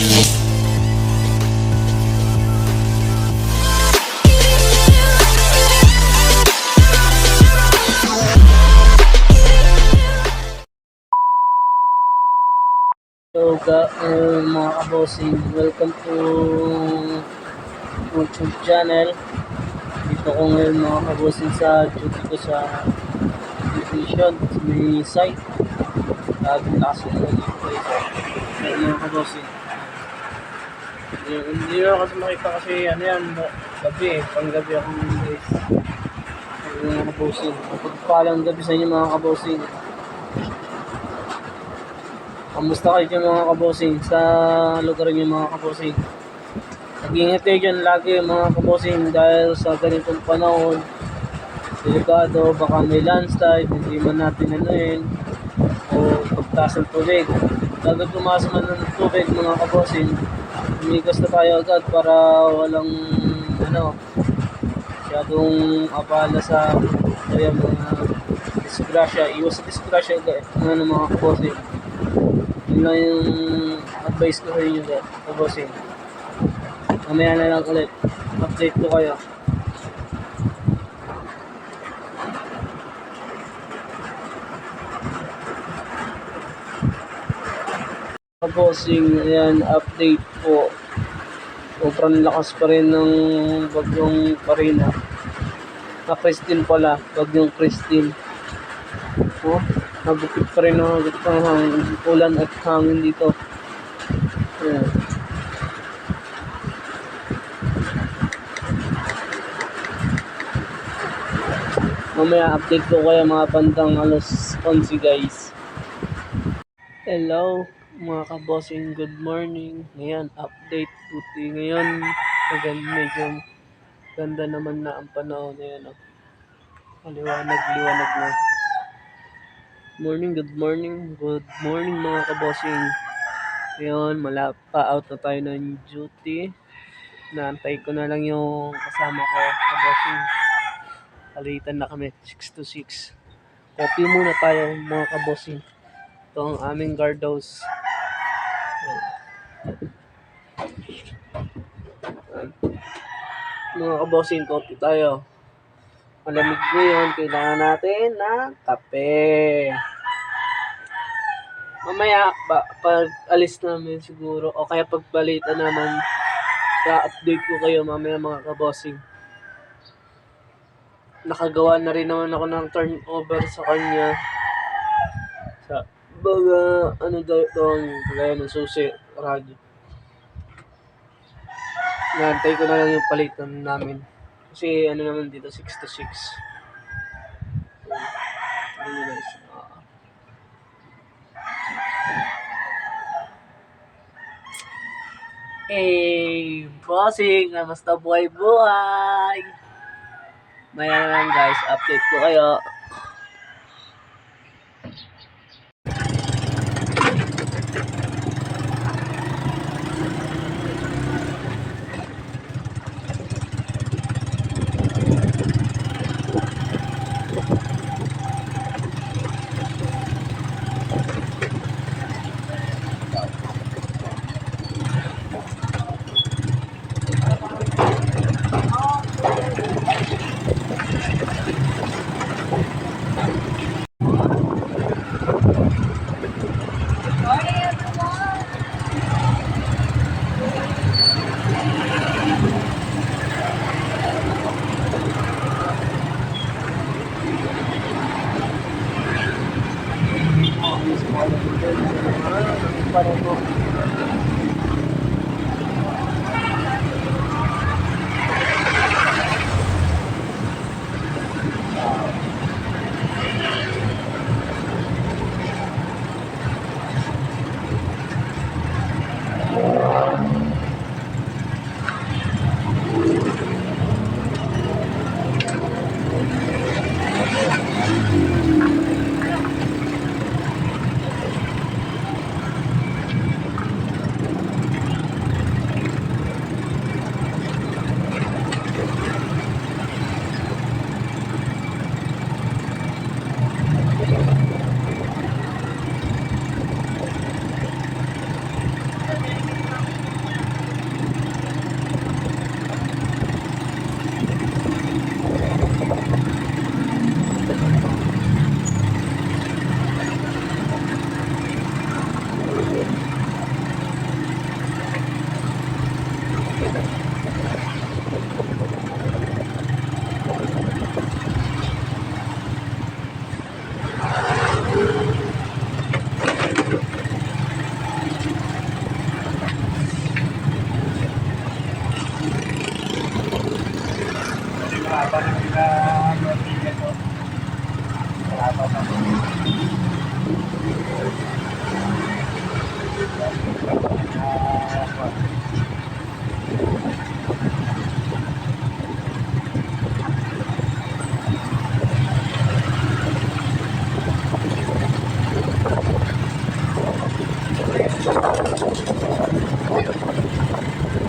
So, mga kabossing, welcome to YouTube channel. Dito ko ngayon mga kabossing sa duty ko sa division, sa may site. Laging lakas ko na dito guys. Mga kabossing. Hindi na kasi makita kasi ano yan, gabi eh. Panggabi ako guys. Mga kabossing. Pagpalang gabi sa inyo mga kabossing. Kamusta kayo dyan mga kabosing sa lugar niyo mga kabosing? Nag-ingat kayo dyan lagi mga kabosing dahil sa ganitong panahon, delikado, baka may landslide, hindi man natin anuin, o pagtaas ng tubig. Dagat tumaas man ng tubig mga kabosing, umigas na tayo agad para walang masyadong abala sa kaya mga disgrasya. Iwas sa disgrasya agad mga kabosing. Yun lang yung advice ko sa inyo bossing. Mamaya na lang ulit. Update ko kayo. Bossing, ayan, update po. Sobrang lakas pa rin ng bagyong Karina. Christine pala, bagyong Christine. Oh, nagupit pa rin ang ulan at hangin dito. Ayan. Mamaya update ko kayo mga bandang alas 11 guys. Hello mga kabossing, good morning. Ngayon update puti ngayon. Medyo ganda naman na ang panahon ngayon. Liwanag na. Good morning mga kabossing. Ngayon, out na tayo ng duty. Naantay ko na lang yung kasama ko, kabossing. Palitan na kami, 6 to 6. Coffee muna tayo mga kabossing. Ito ang aming guardhouse. Mga kabossing, coffee tayo. Malamig ngayon, kailangan natin ng kape. Mamaya, pag alis namin siguro, o kaya pagbalita naman, sa-update ko kayo mamaya mga kabossing. Nakagawa na rin naman ako ng turnover sa kanya. Sa baga, gaya ng susi, radyo. Naantay ko na lang yung palitan namin. Kasi naman dito, 6 to 6. Bossing, kamusta buhay? Maya na lang guys, update ko kayo.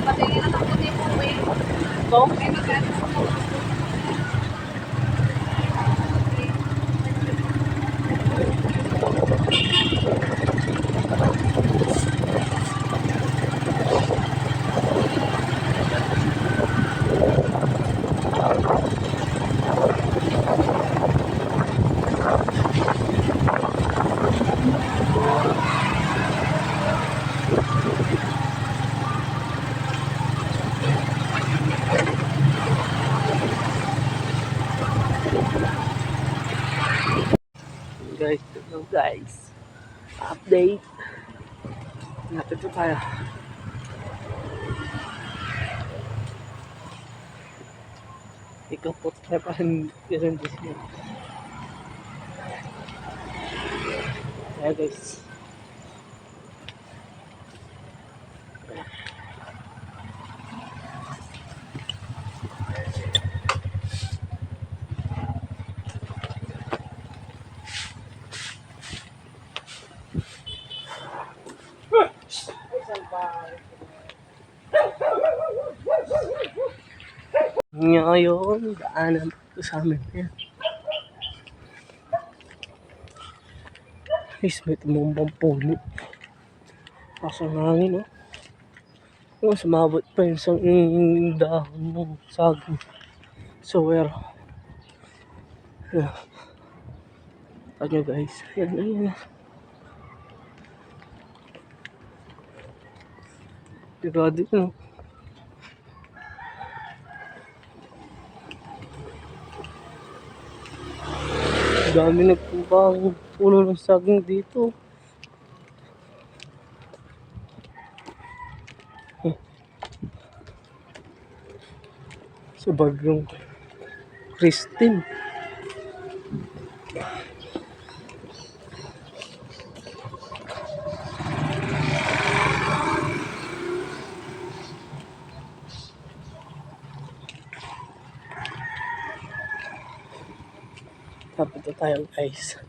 Patingin na ng puti mo, eh. So, May magkano po. guys, ito guys. Update. Lapit na tayo. Ikaw po tayo pa rin dismo. Kaya guys. Ngayon, daanan ito sa amin. Ayan. Guys, may tumumbang puno. Pasang hangin, oh. Oh, sumabot pa yung dahon ng saging. So, where? Yeah. Ano guys? Ayan, ayan. Sigado yun, oh. Dami nagpumpang puno ng saging dito. Sa bagyong Christine. Tapos tayo guys.